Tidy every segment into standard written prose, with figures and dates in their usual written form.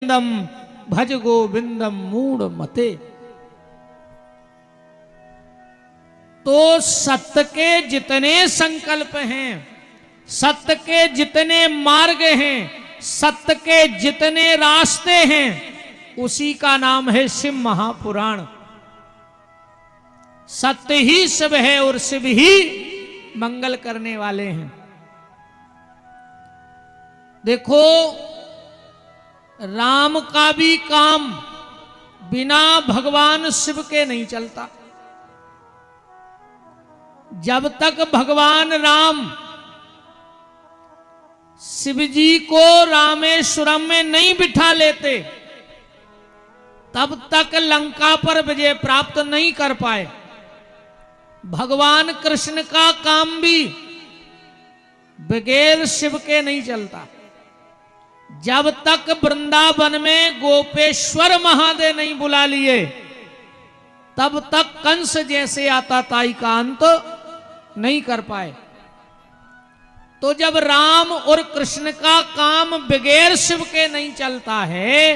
भज गोविंदम मूढ़ मते। तो सत्य के जितने संकल्प हैं, सत्य के जितने मार्ग हैं, सत्य के जितने रास्ते हैं, उसी का नाम है शिव महापुराण। सत्य ही शिव है और शिव ही मंगल करने वाले हैं। देखो, राम का भी काम बिना भगवान शिव के नहीं चलता। जब तक भगवान राम शिव जी को रामेश्वरम में नहीं बिठा लेते, तब तक लंका पर विजय प्राप्त नहीं कर पाए। भगवान कृष्ण का काम भी बगैर शिव के नहीं चलता। जब तक वृंदावन में गोपेश्वर महादेव नहीं बुला लिए, तब तक कंस जैसे आताताई का अंत नहीं कर पाए। तो जब राम और कृष्ण का काम बगैर शिव के नहीं चलता है,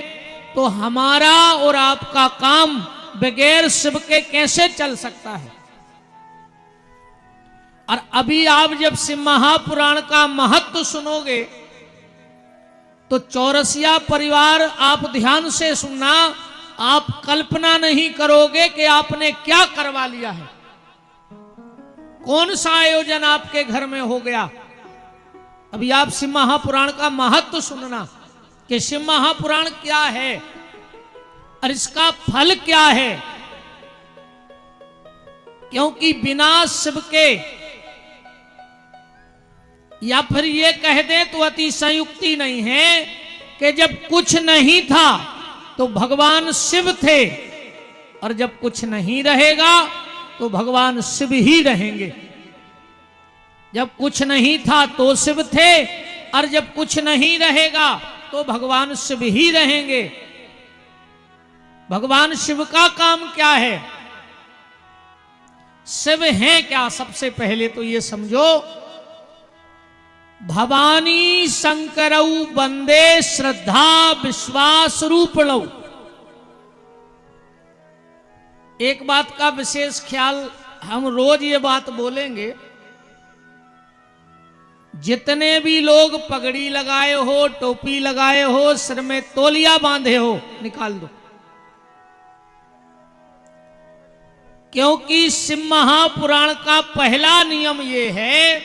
तो हमारा और आपका काम बगैर शिव के कैसे चल सकता है? और अभी आप जब शिव महापुराण का महत्व सुनोगे, तो चौरसिया परिवार आप ध्यान से सुनना, आप कल्पना नहीं करोगे कि आपने क्या करवा लिया है, कौन सा आयोजन आपके घर में हो गया। अभी आप शिव महापुराण का महत्व सुनना कि शिव महापुराण क्या है और इसका फल क्या है। क्योंकि बिना शिव के, या फिर ये कह दे तो अतिशयोक्ति नहीं है कि जब कुछ नहीं था तो भगवान शिव थे, और जब कुछ नहीं रहेगा तो भगवान शिव ही रहेंगे। जब कुछ नहीं था तो शिव थे, और जब कुछ नहीं रहेगा तो भगवान शिव ही रहेंगे। भगवान शिव का काम क्या है? शिव है क्या? सबसे पहले तो ये समझो, भवानी शंकरऊ बंदे श्रद्धा विश्वास रूपणऊ। एक बात का विशेष ख्याल, हम रोज ये बात बोलेंगे, जितने भी लोग पगड़ी लगाए हो, टोपी लगाए हो, सिर में तौलिया बांधे हो, निकाल दो। क्योंकि शिव महापुराण का पहला नियम यह है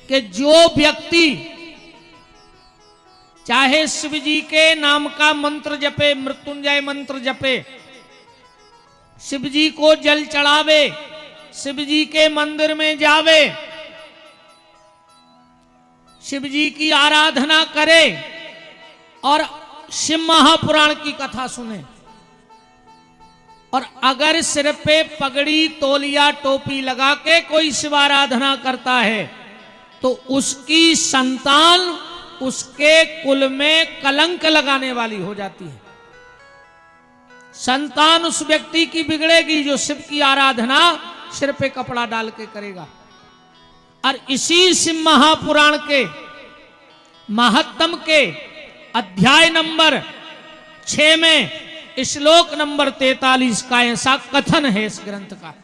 कि जो व्यक्ति चाहे शिव जी के नाम का मंत्र जपे, मृत्युंजय मंत्र जपे, शिव जी को जल चढ़ावे, शिव जी के मंदिर में जावे, शिव जी की आराधना करे और शिव महापुराण की कथा सुने, और अगर सिर पे पगड़ी तौलिया टोपी लगा के कोई शिव आराधना करता है, तो उसकी संतान उसके कुल में कलंक लगाने वाली हो जाती है। संतान उस व्यक्ति की बिगड़ेगी जो शिव की आराधना सिर पे कपड़ा डाल के करेगा। और इसी शिव महापुराण के महत्तम के अध्याय नंबर 6 में श्लोक नंबर 43 का ऐसा कथन है इस ग्रंथ का,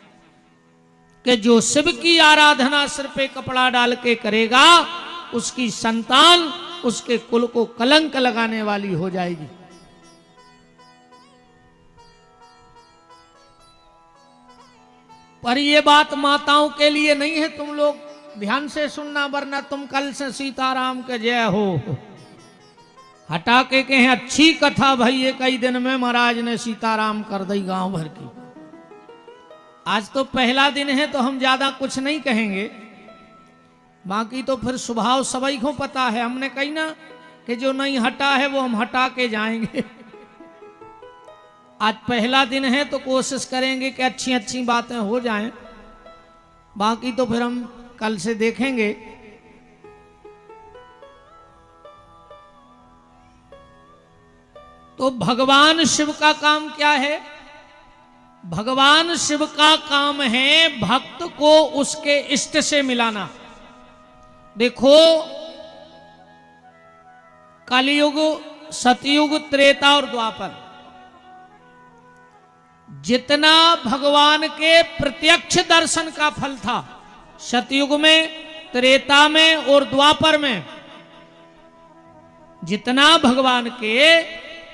कि जो शिव की आराधना सिर पे कपड़ा डाल के करेगा, उसकी संतान उसके कुल को कलंक लगाने वाली हो जाएगी। पर यह बात माताओं के लिए नहीं है, तुम लोग ध्यान से सुनना, वरना तुम कल से सीताराम के जय हो हटा के कहें अच्छी कथा भाई, ये कई दिन में महाराज ने सीताराम कर दी गांव भर की। आज तो पहला दिन है तो हम ज्यादा कुछ नहीं कहेंगे, बाकी तो फिर स्वभाव सभी को पता है। हमने कही ना कि जो नहीं हटा है वो हम हटा के जाएंगे। आज पहला दिन है तो कोशिश करेंगे कि अच्छी अच्छी बातें हो जाएं, बाकी तो फिर हम कल से देखेंगे। तो भगवान शिव का काम क्या है? भगवान शिव का काम है भक्त को उसके इष्ट से मिलाना। देखो, कलयुग सतयुग, त्रेता और द्वापर, जितना भगवान के प्रत्यक्ष दर्शन का फल था सतयुग में, त्रेता में और द्वापर में, जितना भगवान के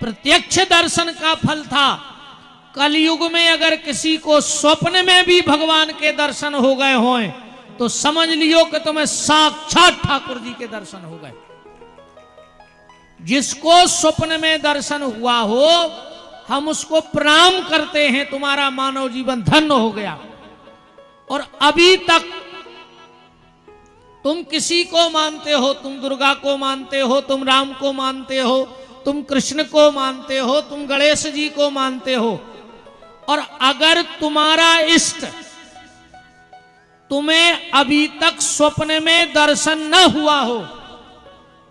प्रत्यक्ष दर्शन का फल था, कलयुग में अगर किसी को स्वप्न में भी भगवान के दर्शन हो गए हों तो समझ लियो कि तुम्हें साक्षात ठाकुर जी के दर्शन हो गए। जिसको स्वप्न में दर्शन हुआ हो हम उसको प्रणाम करते हैं, तुम्हारा मानव जीवन धन्य हो गया। और अभी तक तुम किसी को मानते हो, तुम दुर्गा को मानते हो, तुम राम को मानते हो, तुम कृष्ण को मानते हो, तुम गणेश जी को मानते हो, और अगर तुम्हारा इष्ट तुम्हें अभी तक स्वप्न में दर्शन न हुआ हो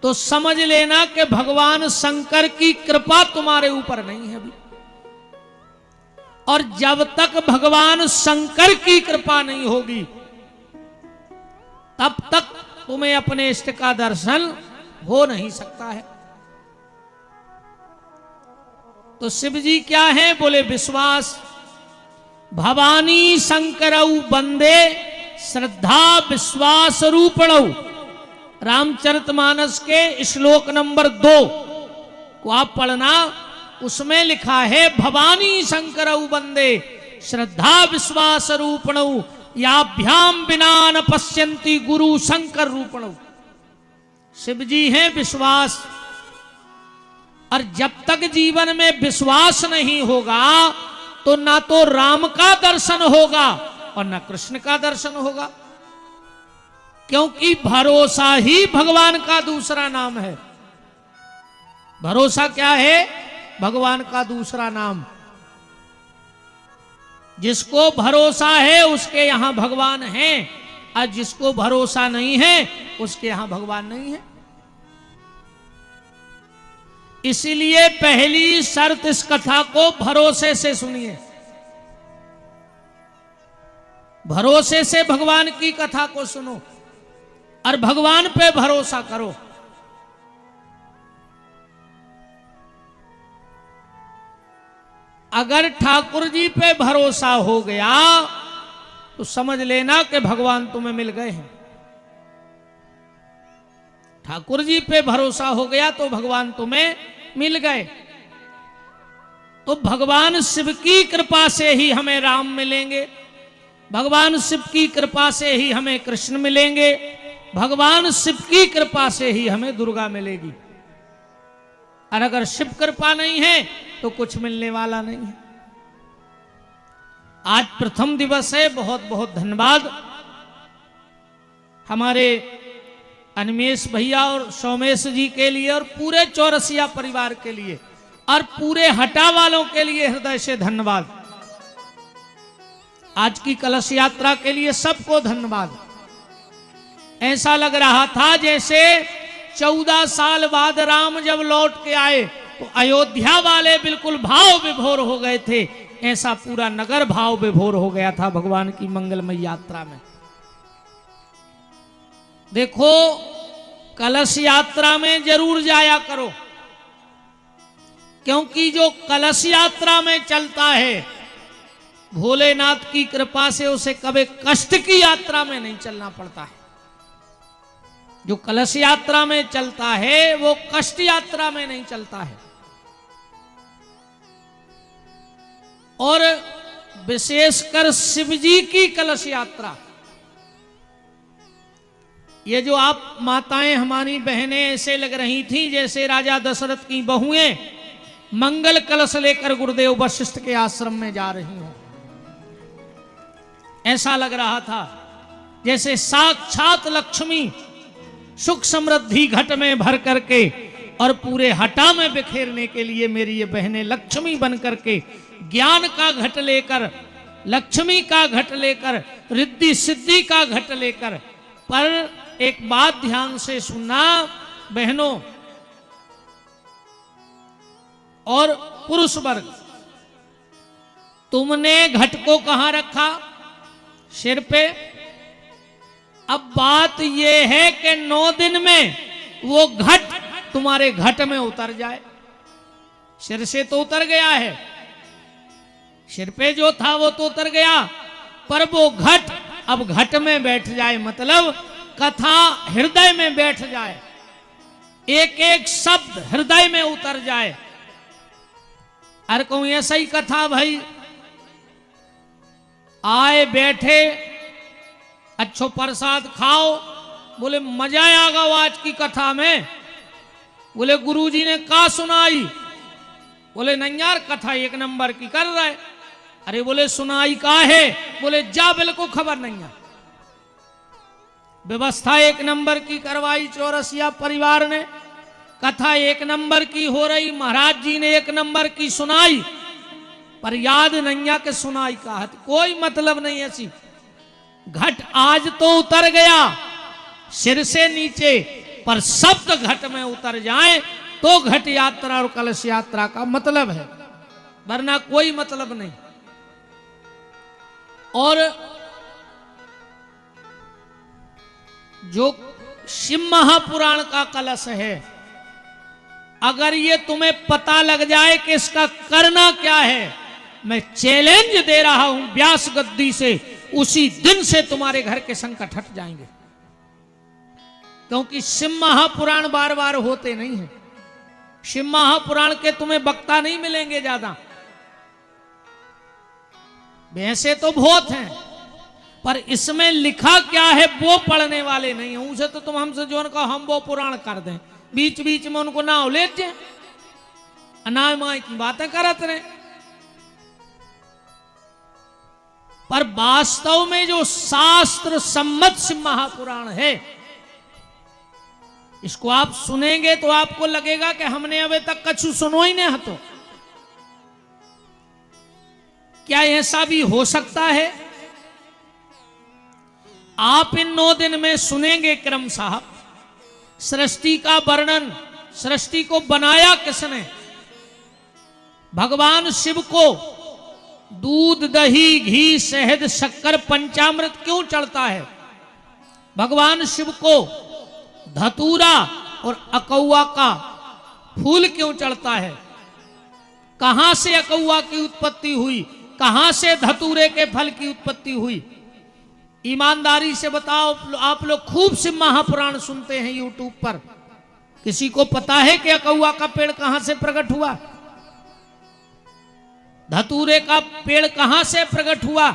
तो समझ लेना कि भगवान शंकर की कृपा तुम्हारे ऊपर नहीं है अभी। और जब तक भगवान शंकर की कृपा नहीं होगी तब तक तुम्हें अपने इष्ट का दर्शन हो नहीं सकता है। तो शिव जी क्या है? बोले विश्वास भवानी शंकरऊ बंदे श्रद्धा विश्वास रूपणऊ। रामचरितमानस के श्लोक नंबर 2 को आप पढ़ना, उसमें लिखा है भवानी शंकरऊ बंदे श्रद्धा विश्वास रूपणऊ याभ्याम बिना न पश्यंती गुरु शंकर रूपणऊ। शिव जी हैं विश्वास, और जब तक जीवन में विश्वास नहीं होगा तो ना तो राम का दर्शन होगा और ना कृष्ण का दर्शन होगा, क्योंकि भरोसा ही भगवान का दूसरा नाम है। भरोसा क्या है? भगवान का दूसरा नाम। जिसको भरोसा है उसके यहां भगवान हैं, और जिसको भरोसा नहीं है उसके यहां भगवान नहीं है। इसीलिए पहली शर्त इस कथा को भरोसे से सुनिए, भरोसे से भगवान की कथा को सुनो और भगवान पे भरोसा करो। अगर ठाकुर जी पे भरोसा हो गया तो समझ लेना कि भगवान तुम्हें मिल गए हैं। ठाकुर जी पे भरोसा हो गया तो भगवान तुम्हें मिल गए। तो भगवान शिव की कृपा से ही हमें राम मिलेंगे, भगवान शिव की कृपा से ही हमें कृष्ण मिलेंगे, भगवान शिव की कृपा से ही हमें दुर्गा मिलेगी। और अगर शिव कृपा नहीं है तो कुछ मिलने वाला नहीं है। आज प्रथम दिवस है, बहुत बहुत धन्यवाद हमारे अनिमेश भैया और सोमेश जी के लिए और पूरे चौरसिया परिवार के लिए और पूरे हटा वालों के लिए हृदय से धन्यवाद। आज की कलश यात्रा के लिए सबको धन्यवाद। ऐसा लग रहा था जैसे 14 साल बाद राम जब लौट के आए तो अयोध्या वाले बिल्कुल भाव विभोर हो गए थे, ऐसा पूरा नगर भाव विभोर हो गया था भगवान की मंगलमय यात्रा में। देखो, कलश यात्रा में जरूर जाया करो, क्योंकि जो कलश यात्रा में चलता है भोलेनाथ की कृपा से उसे कभी कष्ट की यात्रा में नहीं चलना पड़ता है। जो कलश यात्रा में चलता है वो कष्ट यात्रा में नहीं चलता है। और विशेषकर शिव जी की कलश यात्रा, ये जो आप माताएं हमारी बहनें ऐसे लग रही थी जैसे राजा दशरथ की बहुएं मंगल कलश लेकर गुरुदेव वशिष्ठ के आश्रम में जा रही हों। ऐसा लग रहा था जैसे साक्षात लक्ष्मी सुख समृद्धि घट में भर करके और पूरे हटा में बिखेरने के लिए मेरी ये बहनें लक्ष्मी बन करके ज्ञान का घट लेकर, लक्ष्मी का घट लेकर, रिद्धि सिद्धि का घट लेकर। पर एक बात ध्यान से सुनना बहनों और पुरुष वर्ग, तुमने घट को कहां रखा? सिर पे। अब बात यह है कि 9 दिन में वो घट तुम्हारे घट में उतर जाए। सिर से तो उतर गया है, सिर पे जो था वो तो उतर गया, पर वो घट अब घट में बैठ जाए, मतलब कथा हृदय में बैठ जाए, एक एक शब्द हृदय में उतर जाए। अरे कहूं ऐसा ही कथा भाई, आए बैठे अच्छो प्रसाद खाओ, बोले मजा आ गया आज की कथा में। बोले गुरुजी ने का सुनाई? बोले नहीं यार कथा एक नंबर की कर रहा है। अरे बोले सुनाई का है? बोले जा बिल्कुल खबर नहीं है। व्यवस्था एक नंबर की करवाई चौरसिया परिवार ने, कथा एक नंबर की हो रही, महाराज जी ने एक नंबर की सुनाई, पर याद नहीं है कि सुनाई का है, कोई मतलब नहीं ऐसी। घट आज तो उतर गया सिर से नीचे, पर शब्द घट में उतर जाए तो घट यात्रा और कलश यात्रा का मतलब है, वरना कोई मतलब नहीं। और जो शिव महापुराण का कलश है, अगर ये तुम्हें पता लग जाए कि इसका करना क्या है, मैं चैलेंज दे रहा हूं व्यास गद्दी से, उसी दिन से तुम्हारे घर के संकट हट जाएंगे। क्योंकि शिव महापुराण बार बार होते नहीं है, शिव महापुराण के तुम्हें वक्ता नहीं मिलेंगे ज्यादा, वैसे तो बहुत हैं, पर इसमें लिखा क्या है वो पढ़ने वाले नहीं है। उसे तो तुम हमसे जो उनका हम वो पुराण कर दें, बीच बीच में उनको नाव लेते अनाय माय की बातें करत रहे, पर वास्तव में जो शास्त्र सम्मत शिव महापुराण है, इसको आप सुनेंगे तो आपको लगेगा कि हमने अभी तक कछु सुनो ही नहीं। तो क्या ऐसा भी हो सकता है? आप इन 9 दिन में सुनेंगे क्रमशः सृष्टि का वर्णन, सृष्टि को बनाया किसने, भगवान शिव को दूध दही घी शहद शक्कर पंचामृत क्यों चढ़ता है, भगवान शिव को धतूरा और अकौआ का फूल क्यों चढ़ता है, कहां से अकौआ की उत्पत्ति हुई, कहां से धतूरे के फल की उत्पत्ति हुई? ईमानदारी से बताओ, आप लोग खूब शिव महापुराण सुनते हैं यूट्यूब पर, किसी को पता है कि अकौआ का पेड़ कहां से प्रकट हुआ, धतूरे का पेड़ कहां से प्रकट हुआ?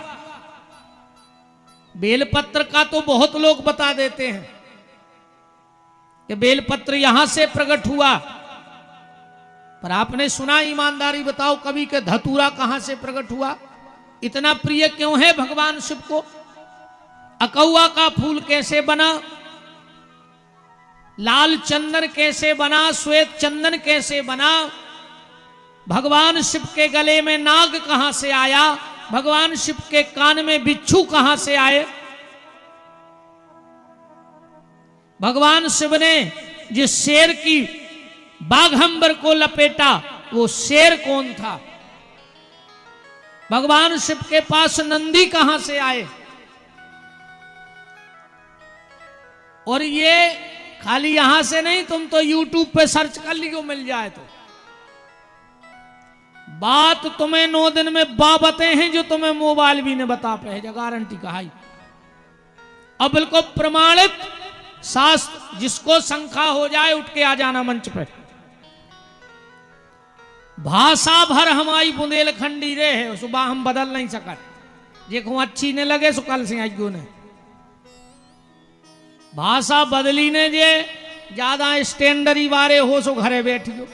बेलपत्र का तो बहुत लोग बता देते हैं कि बेलपत्र यहां से प्रकट हुआ, पर आपने सुना, ईमानदारी बताओ कभी के धतूरा कहां से प्रकट हुआ? इतना प्रिय क्यों है भगवान शिव को? अकौआ का फूल कैसे बना, लाल चंदन कैसे बना, श्वेत चंदन कैसे बना, भगवान शिव के गले में नाग कहां से आया, भगवान शिव के कान में बिच्छू कहां से आए? भगवान शिव ने जिस शेर की बाघंबर को लपेटा, वो शेर कौन था? भगवान शिव के पास नंदी कहां से आए? और ये खाली यहां से नहीं, तुम तो यूट्यूब पे सर्च कर लियो, मिल जाए तो। बात तुम्हें 9 दिन में बाबतें हैं जो तुम्हें मोबाइल भी ने बता पे, गारंटी कहाई। अब बिल्कुल प्रमाणित शास्त्र, जिसको शंका हो जाए उठ के आ जाना मंच पे। भाषा भर हमारी बुंदेलखंडी रे है, सुबह हम बदल नहीं सकत, देखो अच्छी ने लगे सो कल से आइयो ने भाषा बदली ने, जे ज्यादा स्टैंडरी वारे हो सो घरे बैठियो,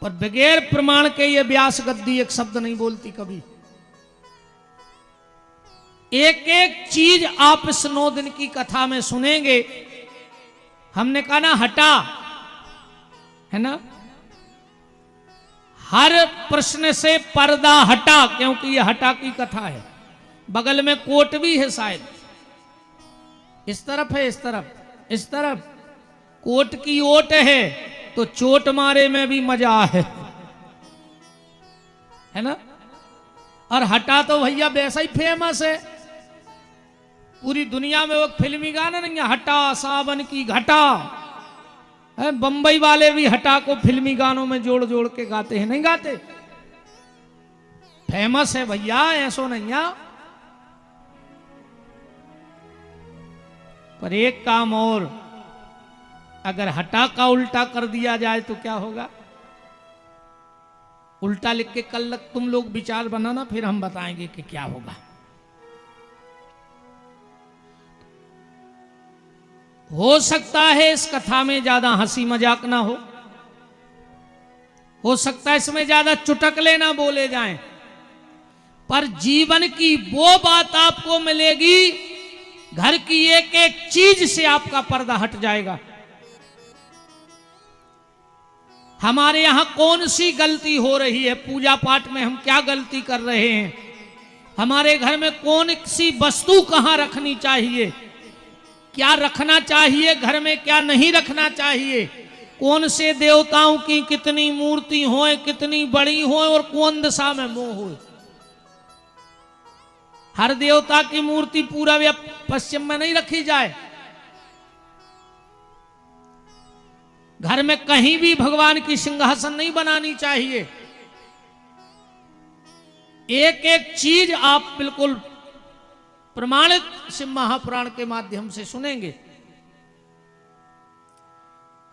पर बगैर प्रमाण के ये व्यास गद्दी एक शब्द नहीं बोलती कभी। एक एक चीज आप इस 9 दिन की कथा में सुनेंगे। हमने कहा ना हटा, है ना, हर प्रश्न से पर्दा हटा, क्योंकि ये हटा की कथा है। बगल में कोट भी है शायद, इस तरफ है, इस तरफ, इस तरफ कोट की ओट है, तो चोट मारे में भी मजा है ना। और हटा तो भैया वैसा ही फेमस है पूरी दुनिया में, वो फिल्मी गाना नहीं है, हटा सावन की घटा, बंबई वाले भी हटा को फिल्मी गानों में जोड़ जोड़ के गाते हैं, नहीं गाते? फेमस है भैया, ऐसो नहीं है। पर एक काम और, अगर हटा का उल्टा कर दिया जाए तो क्या होगा? उल्टा लिख के कल तुम लोग विचार बनाना, फिर हम बताएंगे कि क्या होगा। हो सकता है इस कथा में ज्यादा हंसी मजाक ना हो सकता है इसमें ज्यादा चुटकले ना बोले जाएं, पर जीवन की वो बात आपको मिलेगी, घर की एक एक चीज से आपका पर्दा हट जाएगा। हमारे यहां कौन सी गलती हो रही है, पूजा पाठ में हम क्या गलती कर रहे हैं, हमारे घर में कौन सी वस्तु कहां रखनी चाहिए, क्या रखना चाहिए घर में, क्या नहीं रखना चाहिए, कौन से देवताओं की कितनी मूर्ति हो, कितनी बड़ी हो और कौन दिशा में मोह हो। हर देवता की मूर्ति पूरब या पश्चिम में नहीं रखी जाए। घर में कहीं भी भगवान की सिंहासन नहीं बनानी चाहिए। एक एक चीज आप बिल्कुल प्रमाणित शिव महापुराण के माध्यम से सुनेंगे।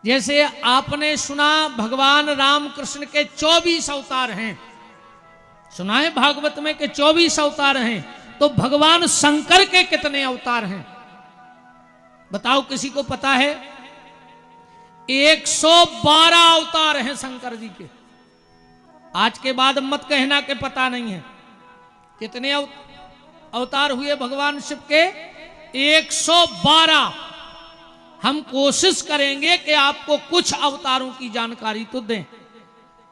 जैसे आपने सुना भगवान राम कृष्ण के 24 अवतार हैं, सुना है भागवत में के 24 अवतार हैं, तो भगवान शंकर के कितने अवतार हैं बताओ, किसी को पता है? 112 अवतार हैं शंकर जी के। आज के बाद मत कहना कि पता नहीं है। कितने अवतार हुए भगवान शिव के? 112। हम कोशिश करेंगे कि आपको कुछ अवतारों की जानकारी तो दें,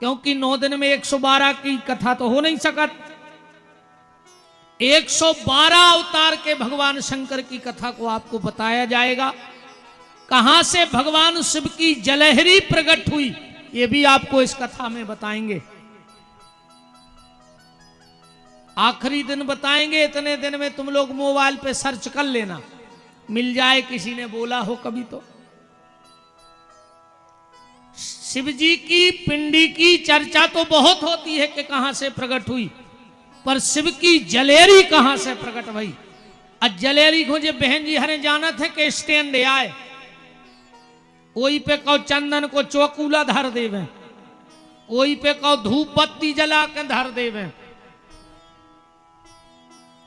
क्योंकि 9 दिन में 112 की कथा तो हो नहीं सकत। 112 अवतार के भगवान शंकर की कथा को आपको बताया जाएगा। कहां से भगवान शिव की जलहरी प्रकट हुई, ये भी आपको इस कथा में बताएंगे। आखिरी दिन बताएंगे। इतने दिन में तुम लोग मोबाइल पे सर्च कर लेना, मिल जाए, किसी ने बोला हो कभी तो। शिव जी की पिंडी की चर्चा तो बहुत होती है कि कहां से प्रकट हुई, पर शिव की जलेरी कहां से प्रकट हुई। और जलेरी को जो बहन जी हरे जाना थे कि स्टैंड आए, वही पे कहो चंदन को चौकूला धर देवे, वही पे कहो धूप बत्ती जला के धर देवे।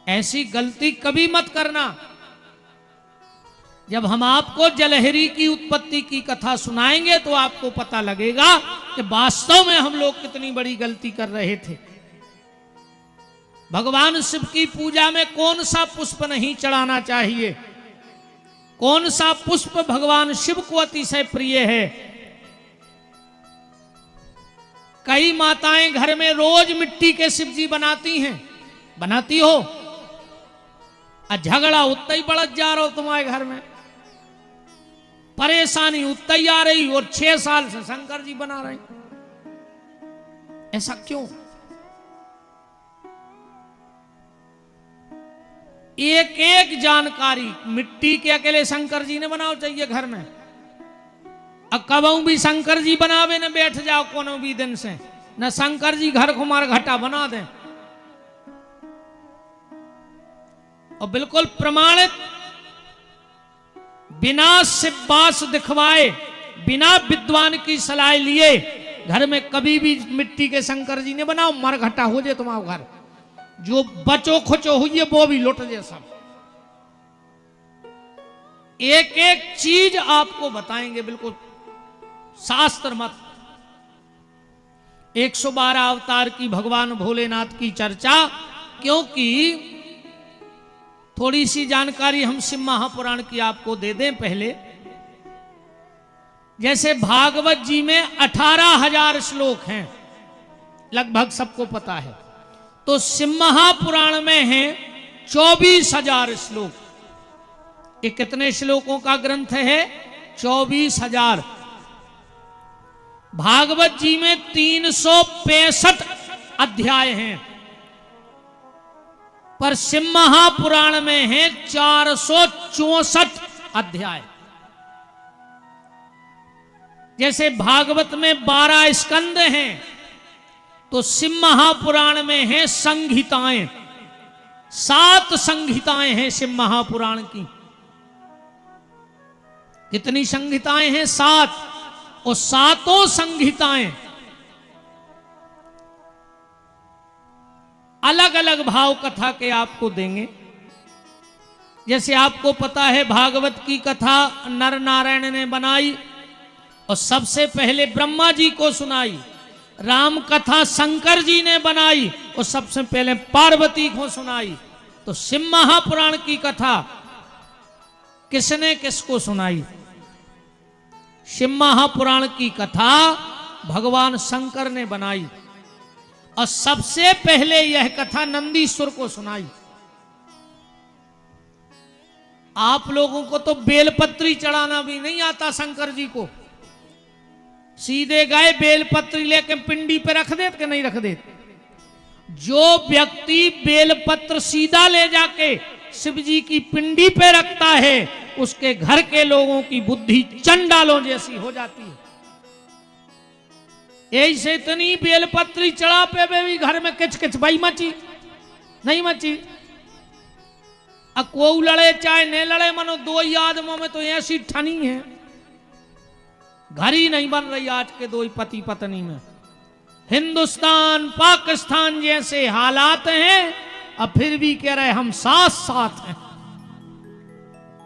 ऐसी गलती कभी मत करना। जब हम आपको जलहरी की उत्पत्ति की कथा सुनाएंगे तो आपको पता लगेगा कि वास्तव में हम लोग कितनी बड़ी गलती कर रहे थे। भगवान शिव की पूजा में कौन सा पुष्प नहीं चढ़ाना चाहिए, कौन सा पुष्प भगवान शिव को अतिशय प्रिय है। कई माताएं घर में रोज मिट्टी के शिव जी बनाती हैं, बनाती हो, और झगड़ा उतना ही बढ़त जा रहा हो तुम्हारे घर में, परेशानी उतना ही आ रही, और 6 साल से शंकर जी बना रहे। ऐसा क्यों? एक एक जानकारी मिट्टी के अकेले शंकर जी ने बनाओ चाहिए घर में। अब कबू भी शंकर जी बनावे न बैठ जाओ कोनो भी दिन से, न शंकर जी घर को मार घटा बना दें। और बिल्कुल प्रमाणित, बिना शिववास दिखवाए, बिना विद्वान की सलाह लिए घर में कभी भी मिट्टी के शंकर जी ने बनाओ, मरघटा हो जाए तुम्हारा घर। जो बचो खुचो हुई है वो भी लुट जाए सब। एक एक चीज आपको बताएंगे बिल्कुल शास्त्र मत। 112 अवतार की भगवान भोलेनाथ की चर्चा, क्योंकि थोड़ी सी जानकारी हम शिव महापुराण की आपको दे दें पहले। जैसे भागवत जी में 18,000 श्लोक हैं, लगभग सबको पता है। तो शिव महापुराण में है 24,000 श्लोक। ये कितने श्लोकों का ग्रंथ है? 24,000। भागवत जी में 365 अध्याय हैं, पर शिव महापुराण में है 464 अध्याय। जैसे भागवत में 12 स्कंद हैं, तो शिव महापुराण में हैं संहिताएं। 7 संहिताएं हैं शिव महापुराण की। कितनी संहिताएं हैं? 7। और 7 संहिताएं अलग अलग भाव कथा के आपको देंगे। जैसे आपको पता है भागवत की कथा नर नारायण ने बनाई और सबसे पहले ब्रह्मा जी को सुनाई। राम कथा शंकर जी ने बनाई और सबसे पहले पार्वती को सुनाई। तो शिव महापुराण की कथा किसने किसको सुनाई? शिव महापुराण की कथा भगवान शंकर ने बनाई और सबसे पहले यह कथा नंदीश्वर को सुनाई। आप लोगों को तो बेलपत्री चढ़ाना भी नहीं आता शंकर जी को। सीधे गए बेलपत्री लेके पिंडी पे रख देते कि नहीं रख देते? जो व्यक्ति बेलपत्र सीधा ले जाके शिव जी की पिंडी पे रखता है, उसके घर के लोगों की बुद्धि चंडालों जैसी हो जाती है। ऐसे इतनी बेलपत्री चढ़ा पे भी घर में किच किच भाई मची नहीं मची। को लड़े चाहे नहीं लड़े, मनो 2 ही आदमों में तो ऐसी ठनी है, घर ही नहीं बन रही आज के 2 ही पति पत्नी में। हिंदुस्तान पाकिस्तान जैसे हालात हैं, अब फिर भी कह रहे हम साथ साथ हैं।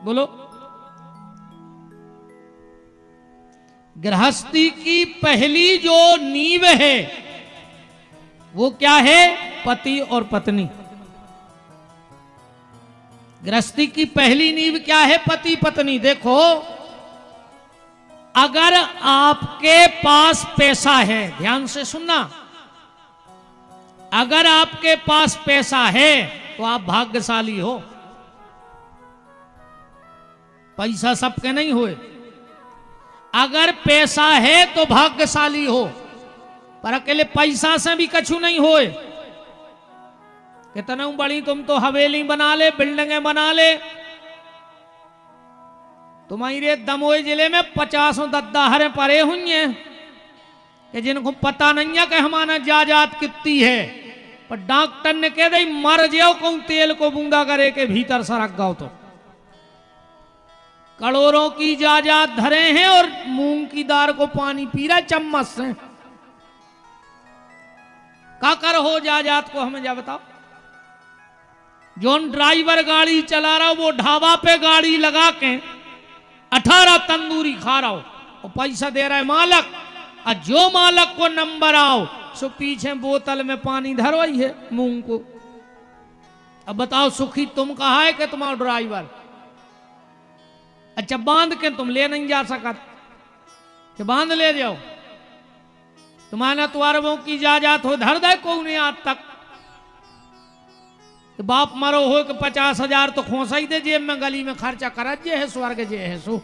बोलो, गृहस्थी की पहली जो नींव है वो क्या है? पति और पत्नी। गृहस्थी की पहली नींव क्या है? पति पत्नी। देखो, अगर आपके पास पैसा है, ध्यान से सुनना, अगर आपके पास पैसा है तो आप भाग्यशाली हो। पैसा सबके नहीं हुए। अगर पैसा है तो भाग्यशाली हो, पर अकेले पैसा से भी कछु नहीं होए। कितना बड़ी तुम तो हवेली बना ले, बिल्डिंगें बना ले। तुम्हारे दमोई जिले में 50 दद्दाहरे पड़े हुई हैं कि जिनको पता नहीं है कि हमारा जायदाद कितनी है, पर डॉक्टर ने कह दी मर जाओ कहूं तेल को बूंदा करे के भीतर सरक गाओ। तो करोड़ों की जायदाद धरे हैं और मूंग की दाल को पानी पी रहा चम्मच से। का कर हो जायदाद को हमें जा बताओ। जोन ड्राइवर गाड़ी चला रहा वो ढाबा पे गाड़ी लगा के 18 तंदूरी खा रहा हो और पैसा दे रहा है मालक, और जो मालक को नंबर आओ सो पीछे बोतल में पानी धरो ही है मूंग को। अब बताओ सुखी तुम कहा है कि तुम्हारा ड्राइवर? अच्छा, बांध के तुम ले नहीं जा सका कि बांध ले जाओ। तुम्हारा तो अरबों की जायदाद हो धर दे को नहीं आज तक कि बाप मरो हो कि 50,000 तो खोसा ही दे जेब में, गली में खर्चा कर जे है स्वर्ग जे है सो।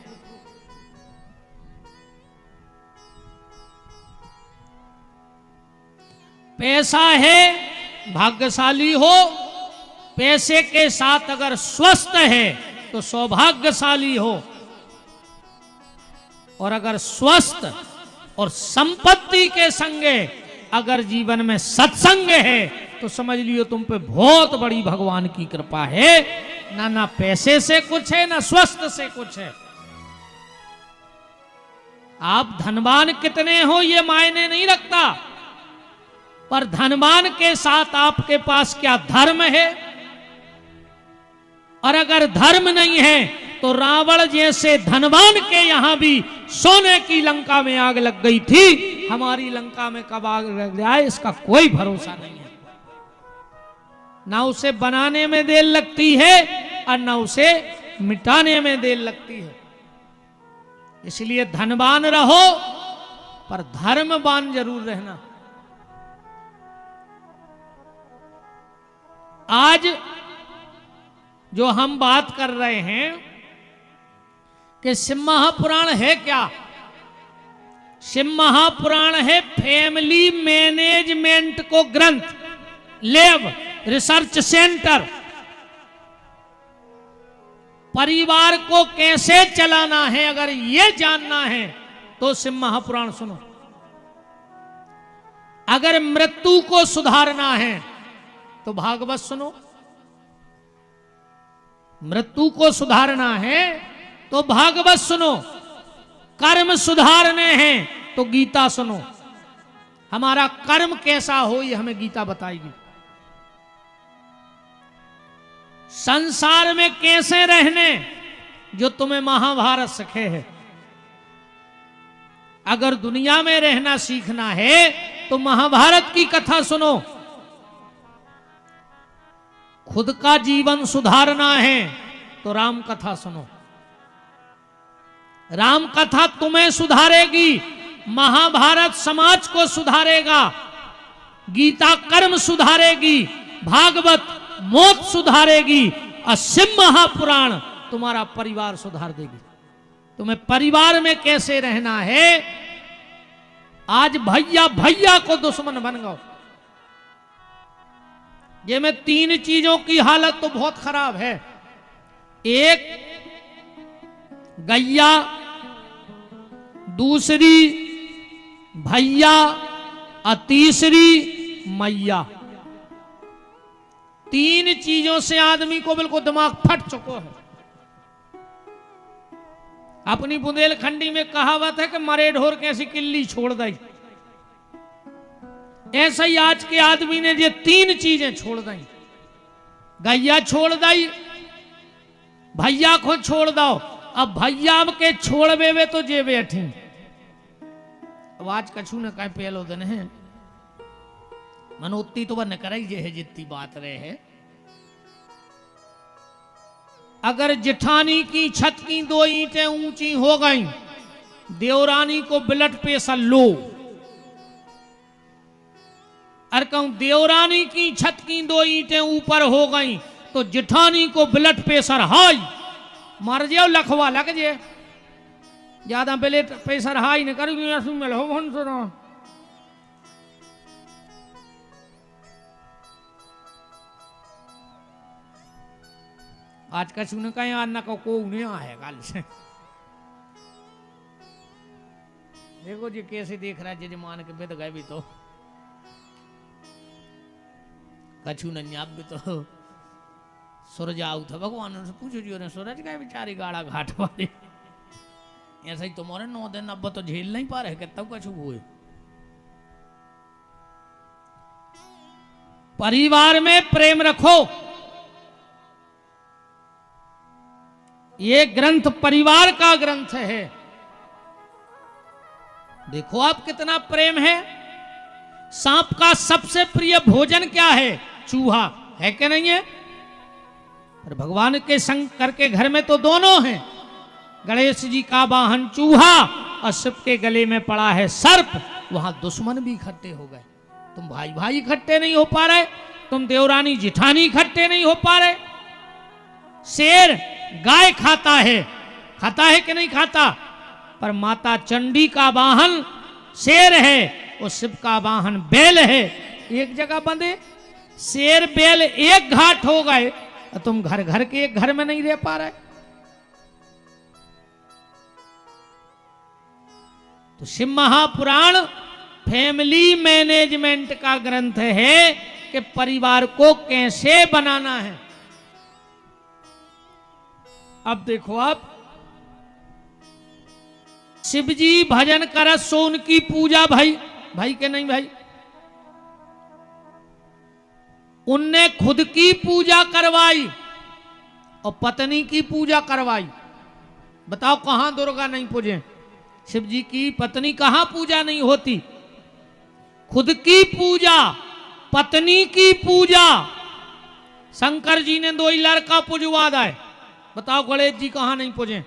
पैसा है भाग्यशाली हो, पैसे के साथ अगर स्वस्थ है तो सौभाग्यशाली हो, और अगर स्वस्थ और संपत्ति के संगे अगर जीवन में सत्संग है तो समझ लियो तुम पे बहुत बड़ी भगवान की कृपा है। ना पैसे से कुछ है, ना स्वस्थ से कुछ है। आप धनवान कितने हो ये मायने नहीं रखता, पर धनवान के साथ आपके पास क्या धर्म है। और अगर धर्म नहीं है तो रावण जैसे धनवान के यहां भी सोने की लंका में आग लग गई थी, हमारी लंका में कब आग लग जाए इसका कोई भरोसा नहीं है। ना उसे बनाने में देर लगती है और ना उसे मिटाने में देर लगती है। इसलिए धनवान रहो पर धर्मवान जरूर रहना। आज जो हम बात कर रहे हैं कि शिव महापुराण है क्या? शिव महापुराण है फैमिली मैनेजमेंट को ग्रंथ, लैब रिसर्च सेंटर। परिवार को कैसे चलाना है अगर ये जानना है तो शिव महापुराण सुनो। अगर मृत्यु को सुधारना है तो भागवत सुनो। मृत्यु को सुधारना है तो भागवत सुनो। कर्म सुधारने हैं तो गीता सुनो। हमारा कर्म कैसा हो ये हमें गीता बताएगी। संसार में कैसे रहने जो तुम्हें महाभारत सिखे है। अगर दुनिया में रहना सीखना है तो महाभारत की कथा सुनो। खुद का जीवन सुधारना है तो राम कथा सुनो। राम कथा तुम्हें सुधारेगी, महाभारत समाज को सुधारेगा, गीता कर्म सुधारेगी, भागवत मौत सुधारेगी और शिव महापुराण तुम्हारा परिवार सुधार देगी। तुम्हें परिवार में कैसे रहना है। आज भैया भैया को दुश्मन बन गए। ये में 3 चीजों की हालत तो बहुत खराब है। एक गैया, दूसरी भैया और तीसरी मैया। 3 चीजों से आदमी को बिल्कुल दिमाग फट चुका है। अपनी बुंदेलखंडी में कहावत है कि मरे ढोर कैसी किल्ली छोड़ दी। ऐसा ही आज के आदमी ने ये 3 चीजें छोड़ दी। गैया छोड़ दी, भैया को छोड़ दो। अब भैया के छोड़बे वे तो जे बैठी। अब आज कछु न कहीं पहलो दिन है मनोत्ती तो वह न कराई जे है जितनी बात रहे है। अगर जेठानी की छत की 2 ईंटें ऊंची हो गई, देवरानी को ब्लड प्रेशर लो। और कहूं देवरानी की छत की 2 ईंटें ऊपर हो गई तो जेठानी को ब्लड प्रेशर हाई। मर जाओ लखवा लग जाए। ज्यादा ब्लड प्रेशर हाई न करोगी आज का सुन कहीं आना को नहीं आए कल से। देखो जी कैसे देख रहा है जजमान के बेद गए भी तो कछु नन्याब भी तो सूरज आऊ था। भगवान से पूछो जी ने सूरज गए बेचारी गाड़ा घाट वाले। ऐसा ही तुम्हारे 9 दिन अब तो झेल नहीं पा रहे कि तब कछु हुए। परिवार में प्रेम रखो। ये ग्रंथ परिवार का ग्रंथ है। देखो आप कितना प्रेम है। सांप का सबसे प्रिय भोजन क्या है? चूहा है कि नहीं है? पर भगवान के संग करके घर में तो दोनों हैं। गणेश जी का वाहन चूहा और शिव के गले में पड़ा है सर्प। वहां दुश्मन भी इकट्ठे हो गए। तुम भाई भाई इकट्ठे नहीं हो पा रहे, तुम देवरानी जिठानी इकट्ठे नहीं हो पा रहे। शेर गाय खाता है कि नहीं खाता? पर माता चंडी का वाहन शेर है और शिव का वाहन बैल है। एक जगह बंधे शेर बैल एक घाट हो गए और तुम घर घर के एक घर में नहीं रह पा रहे। तो शिव महापुराण फैमिली मैनेजमेंट का ग्रंथ है कि परिवार को कैसे बनाना है। अब देखो आप शिव जी भजन करत सो उनकी पूजा भाई के नहीं भाई, उनने खुद की पूजा करवाई और पत्नी की पूजा करवाई। बताओ कहां दुर्गा नहीं पूजे? शिव जी की पत्नी कहां पूजा नहीं होती? खुद की पूजा, पत्नी की पूजा। शंकर जी ने 2 लड़का पूजवा दाए। बताओ गणेश जी कहां नहीं पूजे?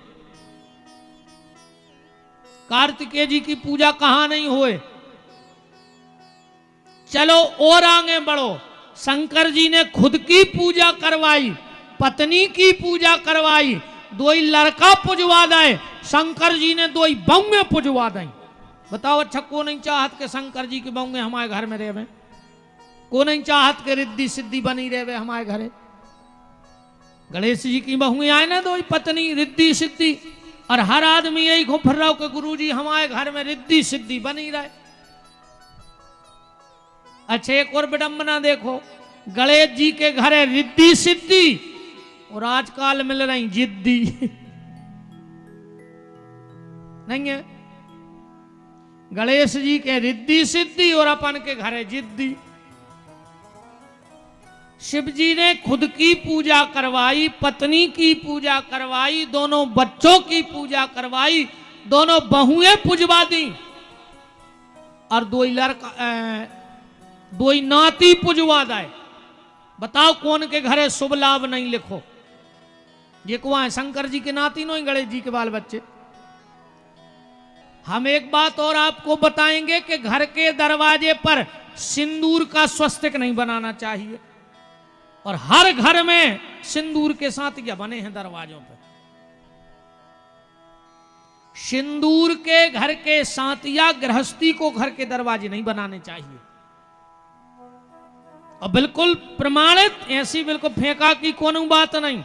कार्तिकेय जी की पूजा कहां नहीं हुए? चलो और आगे बढ़ो। शंकर जी ने खुद की पूजा करवाई, पत्नी की पूजा करवाई, 2 लड़का पुजवा दाए। शंकर जी ने 2 बहू पुजवा दाई। बताओ अच्छा को नहीं चाहत के शंकर जी की बहू हमारे घर में रहे? को नहीं चाहत के रिद्धि सिद्धि बनी रहे हमारे घरे? गणेश जी की बहू आए ना 2 पत्नी रिद्धि सिद्धि और हर आदमी यही घूम फिर रहा हो कि गुरुजी हमारे घर में रिद्धि सिद्धि बनी रहे। अच्छा एक और विडंबना देखो, गणेश जी के घर है रिद्धि सिद्धि और आजकल मिल रही जिद्दी नहीं है। गणेश जी के रिद्धि सिद्धि और अपन के घर है जिद्दी। शिव जी ने खुद की पूजा करवाई, पत्नी की पूजा करवाई, दोनों बच्चों की पूजा करवाई, दोनों बहुएं पुजवा दी और दो नाती पुजवा दाए। बताओ कौन के घरे शुभ लाभ नहीं लिखो। ये कुआ है शंकर जी के नाती नो गणेश जी के बाल बच्चे। हम एक बात और आपको बताएंगे कि घर के दरवाजे पर सिंदूर का स्वस्तिक नहीं बनाना चाहिए और हर घर में सिंदूर के साथ क्या बने हैं दरवाजों पर। सिंदूर के घर के साथ या गृहस्थी को घर के दरवाजे नहीं बनाने चाहिए और बिल्कुल प्रमाणित, ऐसी बिल्कुल फेंका की कोई बात नहीं।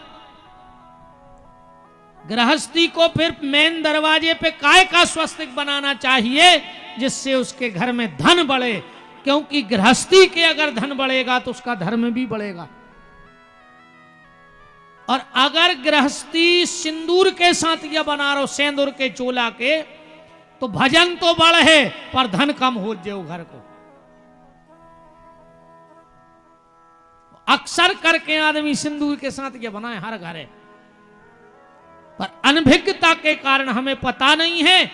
गृहस्थी को फिर मेन दरवाजे पे काय का स्वस्तिक बनाना चाहिए जिससे उसके घर में धन बढ़े, क्योंकि गृहस्थी के अगर धन बढ़ेगा तो उसका धर्म भी बढ़ेगा। और अगर गृहस्थी सिंदूर के साथ या बना रहो सेंदूर के चोला के, तो भजन तो बढ़े पर धन कम हो जाओ घर को। अक्सर करके आदमी सिंदूर के साथ ये बनाए हर घर है, पर अनभिज्ञता के कारण हमें पता नहीं है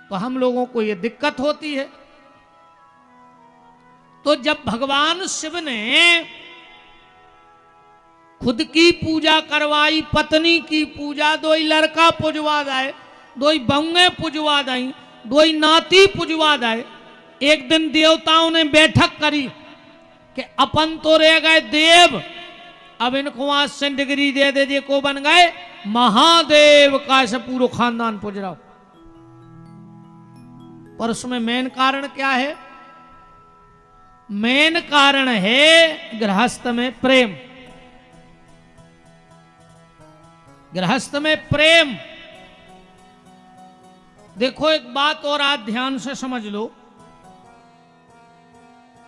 तो हम लोगों को ये दिक्कत होती है। तो जब भगवान शिव ने खुद की पूजा करवाई, पत्नी की पूजा, दो लड़का पुजवा दाए, दो बहुएं पुजवा दाई, दो नाती पुजवा दाए। एक दिन देवताओं ने बैठक करी कि अपन तो रह गए देव, अब इनको वहां से डिग्री दे दे को बन गए महादेव, का से पूरा खानदान पुज रहा। पर उसमें मेन कारण क्या है? मेन कारण है गृहस्थ में प्रेम। गृहस्थ में प्रेम। देखो एक बात और आज ध्यान से समझ लो,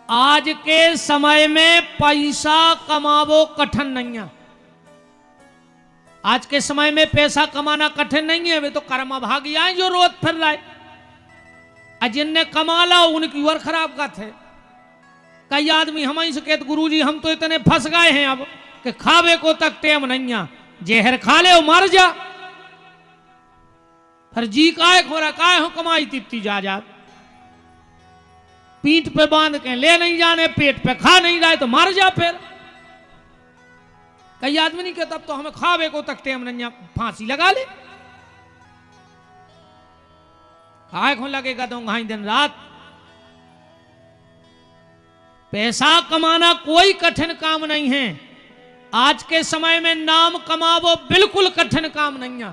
आज के समय में पैसा कमावो कठिन नहीं है। आज के समय में पैसा कमाना कठिन नहीं है, वे तो कर्म भागी आए जो रोज फिर रहे। जिनने कमा ला उनकी और खराब बात है। कई आदमी हमारी से कहते गुरुजी हम तो इतने फंस गए हैं अब कि खावे को तक टेम नहीं है, जहर खा ले मर जा। फिर जी काय खोरा काय हो कमाई तिप्ती जा पीठ पे बांध के ले नहीं जाने, पेट पे खा नहीं रहे तो मर जा। फिर कई आदमी नहीं कहता अब तो हमें खावे को तक टेम नहीं, फांसी लगा ले। काय को लगेगा तो घाई दिन रात। पैसा कमाना कोई कठिन काम नहीं है। आज के समय में नाम कमावो बिल्कुल कठिन काम नहीं है।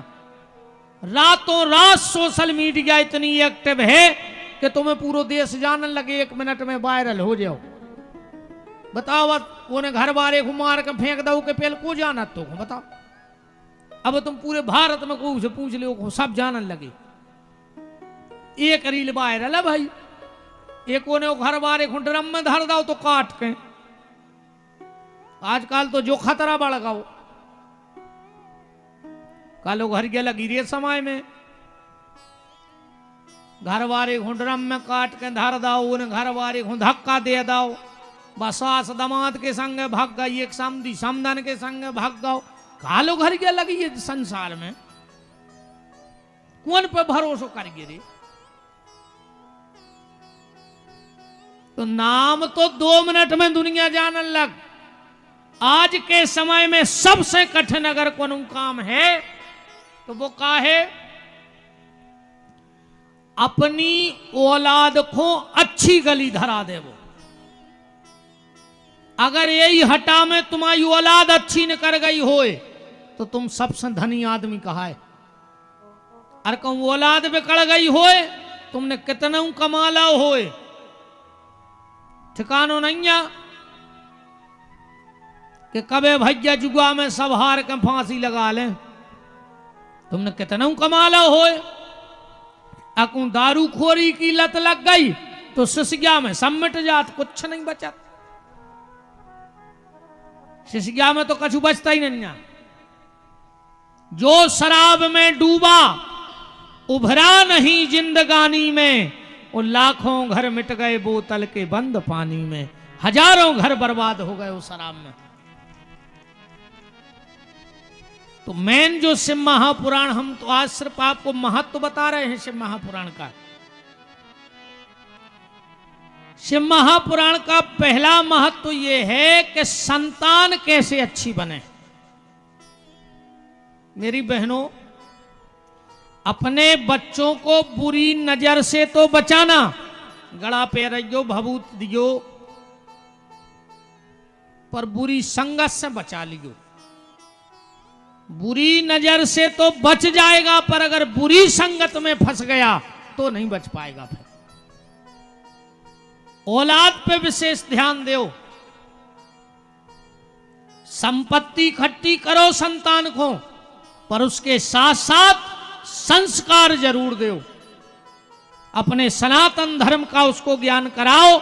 रातों रात सोशल मीडिया इतनी एक्टिव है कि तुम्हें पूरा देश जानने लगे, 1 मिनट में वायरल हो जाओ। बताओ उन्हें घर बारे को मार के फेंक दो के पहले को जाना तो बताओ। अब तुम पूरे भारत में को से पूछ लो सब जानने लगे। एक रील वायरल है भाई, एक ने घर बारे को ड्रम में धर दो तो काट के। आजकल तो जो खतरा बढ़ गो, कालो घर गया लगी रे समय में घर वारे को ड्रम में काट के धर दो, उन्हें घर वारे को धक्का दे दो, बसास दमाद के संग भाग गई, एक समधी समधन के संग भाग गो। कालो घर गया लगी ये संसार में कौन पे भरोसा कर गिरे। तो नाम तो 2 मिनट में दुनिया जानने लग। आज के समय में सबसे कठिन अगर कोई काम है तो वो का है? अपनी औलाद को अच्छी गली धरा दे। वो अगर यही हटा में तुम्हारी औलाद अच्छी न कर गई होए तो तुम सबसे धनी आदमी कहा है। और कहूं औलाद बिगड़ गई होए तुमने कितना कमा ला होए ठिकानो नहीं है कि कबे भैया जुआ में सब हार के फांसी लगा लें। तुमने कितना कमाला हो। अकू दारू खोरी की लत लग गई तो सिसग्या में सब मिट जात, कुछ नहीं बचा। सिसग्या में तो कछु बचता ही नहीं। जो शराब में डूबा उभरा नहीं जिंदगानी में, वो लाखों घर मिट गए बोतल के बंद पानी में। हजारों घर बर्बाद हो गए उस शराब में। तो मेन जो शिव महापुराण, हम तो आज सिर्फ आपको महत्व बता रहे हैं शिव महापुराण का। शिव महापुराण का पहला महत्व यह है कि संतान कैसे अच्छी बने। मेरी बहनों, अपने बच्चों को बुरी नजर से तो बचाना, गड़ा पैरियो भभूत दियो, पर बुरी संगत से बचा लियो। बुरी नजर से तो बच जाएगा, पर अगर बुरी संगत में फंस गया तो नहीं बच पाएगा। फिर औलाद पे विशेष ध्यान दो। संपत्ति इकट्ठी करो संतान को, पर उसके साथ साथ संस्कार जरूर दो। अपने सनातन धर्म का उसको ज्ञान कराओ,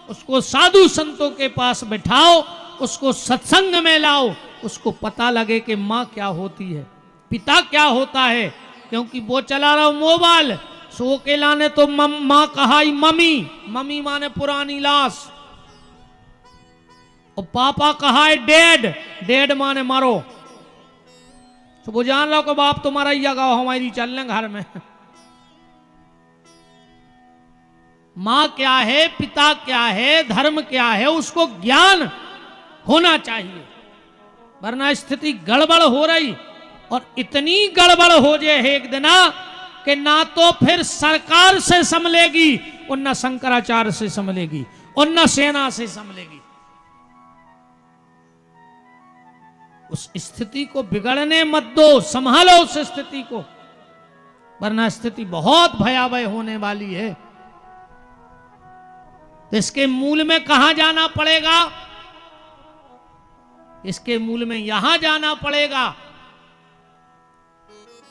उसको साधु संतों के पास बिठाओ, उसको सत्संग में लाओ, उसको पता लगे कि माँ क्या होती है, पिता क्या होता है। क्योंकि वो चला रहा मोबाइल, सो के लाने तो माँ कहा मम्मी, मम्मी माने पुरानी लाश, और पापा कहा है डैड, डैड माने मारो। तो वो जान रहा कि बाप तुम्हारा ही जगह हमारी चल लें घर में। माँ क्या है, पिता क्या है, धर्म क्या है, उसको ज्ञान होना चाहिए। वरना स्थिति गड़बड़ हो रही, और इतनी गड़बड़ हो जाए एक दिन कि ना तो फिर सरकार से संभलेगी, और न शंकराचार्य से संभलेगी, और न सेना से संभलेगी। उस स्थिति को बिगड़ने मत दो, संभालो उस स्थिति को, वरना स्थिति बहुत भयावह होने वाली है। तो इसके मूल में कहां जाना पड़ेगा? इसके मूल में यहां जाना पड़ेगा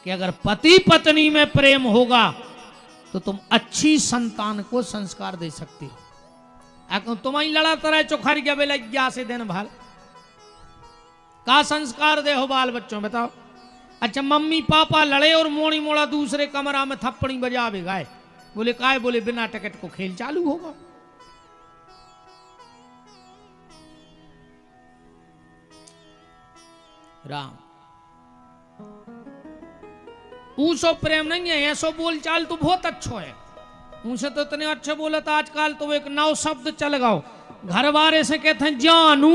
कि अगर पति पत्नी में प्रेम होगा तो तुम अच्छी संतान को संस्कार दे सकती हो। तुम्हारी लड़ा तरह चोखर गया बेलज्ञा से दिन भर का संस्कार दे हो बाल बच्चों, बताओ। अच्छा, मम्मी पापा लड़े और मोड़ी मोड़ा दूसरे कमरा में थप्पड़ी बजावे गाए, बोले काय, बोले बिना टिकट को खेल चालू होगा। राम ऊसो प्रेम नहीं है, ऐसो बोल चाल तो बहुत अच्छा है। उनसे तो इतने अच्छे बोला था आजकल तो एक नौ शब्द चल गओ। घर वाले से कहते हैं जानू,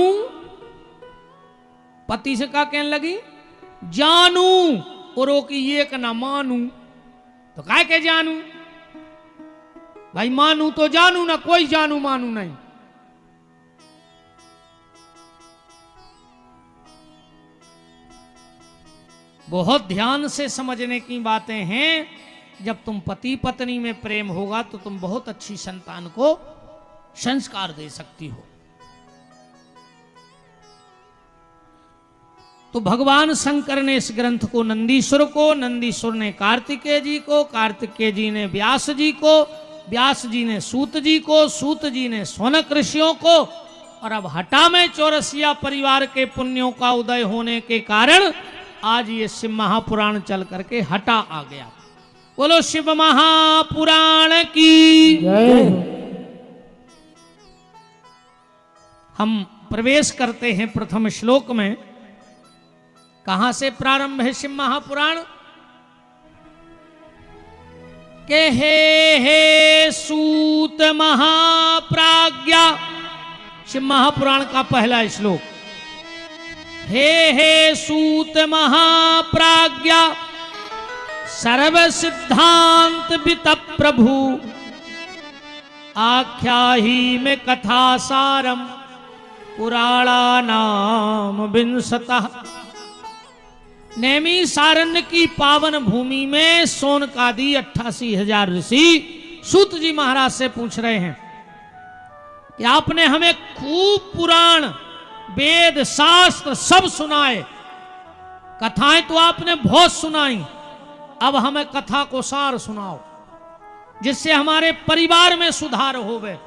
पति से क्या कहने लगी जानू, और वो की ये ना मानू, तो काय के जानू भाई, मानू तो जानू ना, कोई जानू मानू नहीं। बहुत ध्यान से समझने की बातें हैं। जब तुम पति पत्नी में प्रेम होगा तो तुम बहुत अच्छी संतान को संस्कार दे सकती हो। तो भगवान शंकर ने इस ग्रंथ को नंदीश्वर को, नंदीश्वर ने कार्तिकेय जी को, कार्तिकेय जी ने व्यास जी को, व्यास जी ने सूत जी को, सूत जी ने शौनक ऋषियों को, और अब हटा में चौरसिया परिवार के पुण्यों का उदय होने के कारण आज ये शिव महापुराण चल करके हटा आ गया। बोलो शिव महापुराण की जय। हम प्रवेश करते हैं प्रथम श्लोक में। कहां से प्रारंभ है शिव महापुराण? के हे सूत महाप्राज्ञा, शिव महापुराण का पहला श्लोक। हे सूत महाप्राज्ञा, सर्व सिद्धांत वित प्रभु, आख्याही में कथा सारम पुराणानाम विंशतः। नैमी सारण्य की पावन भूमि में सोनकादि 88,000 ऋषि सूत जी महाराज से पूछ रहे हैं कि आपने हमें खूब पुराण वेद शास्त्र सब सुनाए, कथाएं तो आपने बहुत सुनाई, अब हमें कथा को सार सुनाओ जिससे हमारे परिवार में सुधार होवे।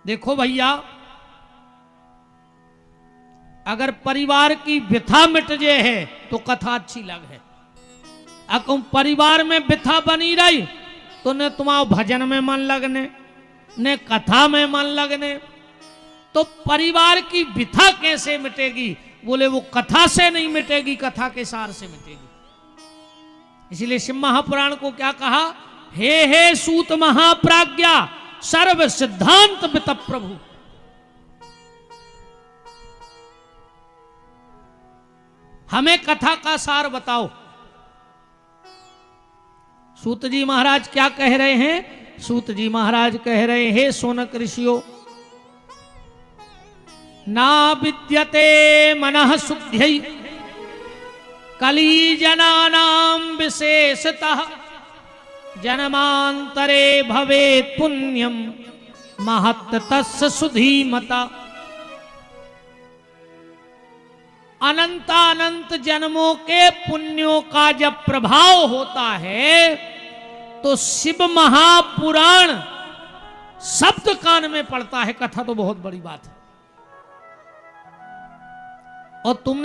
देखो भैया, अगर परिवार की व्यथा मिट जाए है तो कथा अच्छी लगे। अगर परिवार में व्यथा बनी रही तो न तुम्हारा भजन में मन लगने न कथा में मन लगने। तो परिवार की व्यथा कैसे मिटेगी? बोले वो कथा से नहीं मिटेगी, कथा के सार से मिटेगी। इसलिए शिव महापुराण को क्या कहा? हे सूत महाप्राज्ञा सर्व सिद्धांत वित प्रभु। हमें कथा का सार बताओ। सूत जी महाराज क्या कह रहे हैं? सूत जी महाराज कह रहे हैं, सोनक ऋषियों, ना विद्यते मनः शुद्ध्यै कली जनानां विशेषतः जन्मांतरे भवेत् पुण्यम महत् तस्य सुधीमता। अनंत जन्मों के पुण्यों का जब प्रभाव होता है तो शिव महापुराण शब्द कान में पड़ता है। कथा तो बहुत बड़ी बात है। और तुमने